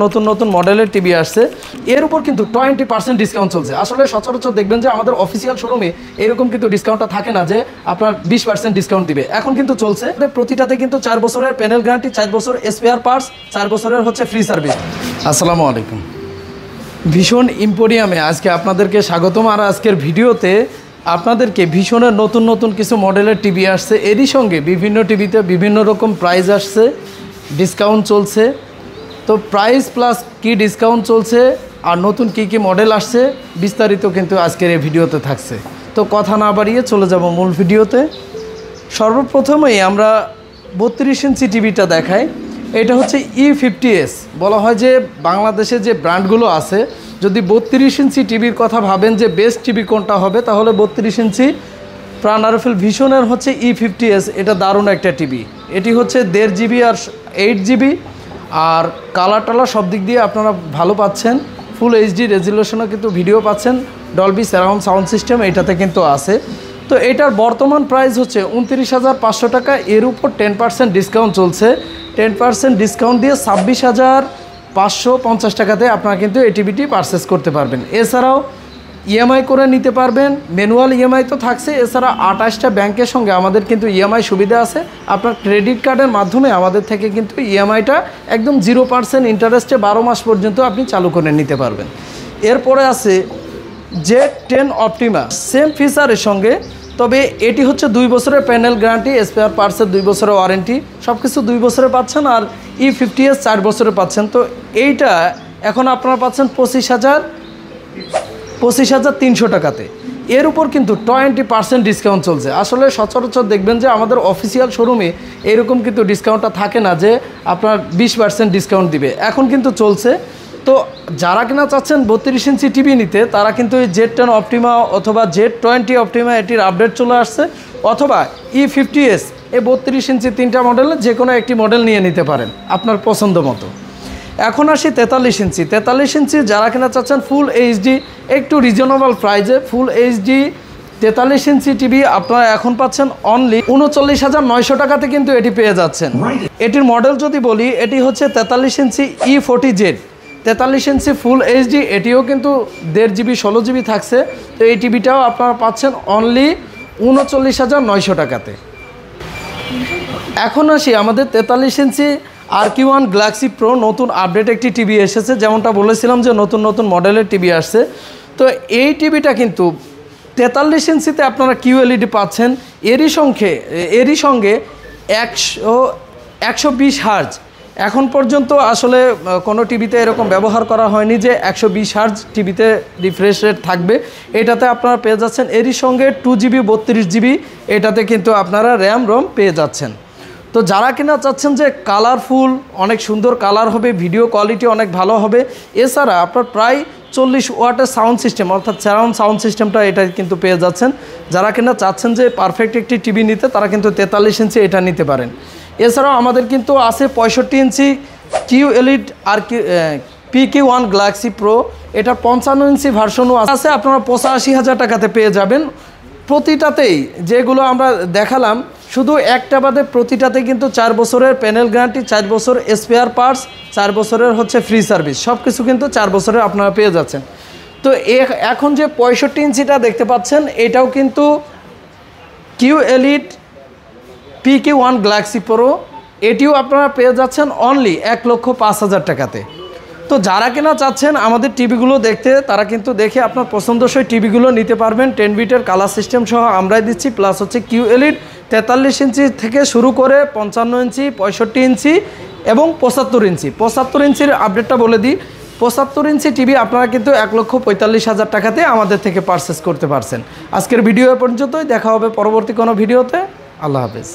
নতুন নতুন মডেলের টিভি আসছে এর উপর কিন্তু 20% ডিসকাউন্ট চলছে। আসলে সচরাচর দেখবেন যে আমাদের অফিসিয়াল শোরুমে এরকম কিন্তু ডিসকাউন্টটা থাকে না যে আপনার 20% ডিসকাউন্ট দিবে। এখন কিন্তু চলছে প্রতিটাতে কিন্তু 4 বছরের প্যানেল গ্যারান্টি, 4 বছর স্পেয়ার পার্টস, 4 বছরের হচ্ছে ফ্রি সার্ভিস। আসসালামু আলাইকুম, ভীষণ এম্পোরিয়ামে আজকে আপনাদেরকে স্বাগতম। আর আজকের ভিডিওতে আপনাদেরকে ভীষণের নতুন নতুন কিছু মডেলের টিভি আসছে, এরই সঙ্গে বিভিন্ন টিভিতে বিভিন্ন রকম প্রাইস আসছে, ডিসকাউন্ট চলছে। তো প্রাইস প্লাস কি ডিসকাউন্ট চলছে আর নতুন কি মডেল আসছে বিস্তারিত কিন্তু আজকের এই ভিডিওতে থাকছে। তো কথা না বাড়িয়ে চলে যাব মূল ভিডিওতে। সর্বপ্রথমেই আমরা 32 ইঞ্চি টিভিটা দেখাই। এটা হচ্ছে E50s। বলা হয় যে বাংলাদেশে যে ব্র্যান্ডগুলো আছে, যদি 32 ইঞ্চি টিভির কথা ভাবেন যে বেস্ট টিভি কোনটা হবে, তাহলে 32 ইঞ্চি প্রাণ আরএফএল ভিশনের হচ্ছে E50s। এটা দারুণ একটা টিভি। এটি হচ্ছে 1.5 GB আর 8 GB, আর কালার টালার সব দিক দিয়ে আপনারা ভালো পাচ্ছেন। ফুল HD রেজুলেশনও কিন্তু ভিডিও পাচ্ছেন, ডলবি সারাউন্ড সাউন্ড সিস্টেম এটাতে কিন্তু আছে। তো এটার বর্তমান প্রাইস হচ্ছে 29,500 টাকা। এর উপর 10% ডিসকাউন্ট চলছে। 10% ডিসকাউন্ট দিয়ে 26,550 টাকাতে আপনারা কিন্তু এই টিভিটি পারচেস করতে পারবেন। এছাড়াও ইএমআই করে নিতে পারবেন, ম্যানুয়াল ইএমআই তো থাকছে। এছাড়া 28টা ব্যাংকের সঙ্গে আমাদের কিন্তু ইএমআই সুবিধা আছে। আপনার ক্রেডিট কার্ডের মাধ্যমে আমাদের থেকে কিন্তু ইএমআইটা একদম 0% ইন্টারেস্টে 12 মাস পর্যন্ত আপনি চালু করে নিতে পারবেন। এরপরে আছে Z10 অপটিমা, সেম ফিচারের সঙ্গে, তবে এটি হচ্ছে 2 বছরের প্যানেল গ্যারান্টি, স্পেয়ার পার্টসের 2 বছরের ওয়ারেন্টি, সব কিছু 2 বছরে পাচ্ছেন। আর E50s 4 বছরে পাচ্ছেন। তো এইটা এখন আপনারা পাচ্ছেন 25,300 টাকাতে। এর উপর কিন্তু 20% ডিসকাউন্ট চলছে। আসলে সচরাচর দেখবেন যে আমাদের অফিসিয়াল শোরুমে এরকম কিন্তু ডিসকাউন্টটা থাকে না যে আপনার 20% ডিসকাউন্ট দিবে। এখন কিন্তু চলছে। তো যারা কিনা চাচ্ছেন 32 ইঞ্চি টিভি নিতে, তারা কিন্তু এই Z10 অপটিমা অথবা Z20 অপটিমা এটির আপডেট চলে আসছে, অথবা E50s এই 32 ইঞ্চি 3টা মডেলের যে কোনো একটি মডেল নিয়ে নিতে পারেন আপনার পছন্দ মতো। এখন আসি 43 ইঞ্চি। 43 ইঞ্চি যারা কিনা চাচ্ছেন ফুল HD একটু রিজনেবল প্রাইজে, ফুল HD 43 ইঞ্চি টিভি আপনারা এখন পাচ্ছেন অনলি 39,900 টাকাতে কিন্তু এটি পেয়ে যাচ্ছেন। এটির মডেল যদি বলি, এটি হচ্ছে 43 ইঞ্চি E40Z 43 ইঞ্চি ফুল HD। এটিও কিন্তু 1.5 GB 16 GB থাকছে। তো এই টিভিটাও আপনারা পাচ্ছেন অনলি 39,900 টাকাতে। এখন আসি আমাদের 43 ইঞ্চি RQ1 গ্যালাক্সি প্রো, নতুন আপডেট একটি টিভি এসেছে। যেমনটা বলেছিলাম যে নতুন নতুন মডেলের টিভি আসছে। তো এই টিভিটা কিন্তু 43 ইঞ্চিতে আপনারা QLED পাচ্ছেন। এরই সঙ্গে 120 হার্জ। এখন পর্যন্ত আসলে কোনো টিভিতে এরকম ব্যবহার করা হয়নি যে 120 হার্জ টিভিতে রিফ্রেশ রেট থাকবে। এটাতে আপনারা পেয়ে যাচ্ছেন। এরই সঙ্গে 2 GB 32 GB এটাতে কিন্তু আপনারা র্যাম রম পেয়ে যাচ্ছেন। তো যারা কিনা চাচ্ছেন যে কালারফুল, অনেক সুন্দর কালার হবে, ভিডিও কোয়ালিটি অনেক ভালো হবে, এছাড়া আপনার প্রায় 40 ওয়াটের সাউন্ড সিস্টেম অর্থাৎ সারাউন্ড সাউন্ড সিস্টেমটা এটা কিন্তু পেয়ে যাচ্ছেন। যারা কিনা চাচ্ছেন যে পারফেক্ট একটি টিভি নিতে, তারা কিন্তু 43 ইঞ্চি এটা নিতে পারেন। এছাড়াও আমাদের কিন্তু আছে 65 ইঞ্চি QLED আর PQ1 গ্যালাক্সি প্রো, এটা 55 ইঞ্চি ভার্সনও আছে। আপনারা 85,000 টাকাতে পেয়ে যাবেন। প্রতিটাতেই যেগুলো আমরা দেখালাম, শুধু একটা বাদে প্রতিটাতে কিন্তু 4 বছরের প্যানেল গ্যারান্টি, 4 বছর স্পেয়ার পার্টস, 4 বছরের হচ্ছে ফ্রি সার্ভিস, সব কিছু কিন্তু 4 বছরের আপনারা পেয়ে যাচ্ছেন। তো এখন যে 65 ইঞ্চিটা দেখতে পাচ্ছেন, এটাও কিন্তু QLED PQ1 গ্যালাক্সি প্রো, এটিও আপনারা পেয়ে যাচ্ছেন অনলি 1,05,000 টাকাতে। তো যারা কিনা চাচ্ছেন আমাদের টিভিগুলো দেখতে, তারা কিন্তু দেখে আপনার পছন্দসই টিভিগুলো নিতে পারবেন। 10 বিটের কালার সিস্টেম সহ আমরাই দিচ্ছি, প্লাস হচ্ছে QLED 43 ইঞ্চি থেকে শুরু করে 55 ইঞ্চি, 65 ইঞ্চি এবং 75 ইঞ্চি। 75 ইঞ্চির আপডেটটা বলে দিই, 75 ইঞ্চি টিভি আপনারা কিন্তু 1,45,000 টাকাতে আমাদের থেকে পারচেস করতে পারছেন। আজকের ভিডিও পর্যন্তই, দেখা হবে পরবর্তী কোনো ভিডিওতে। আল্লাহ হাফেজ।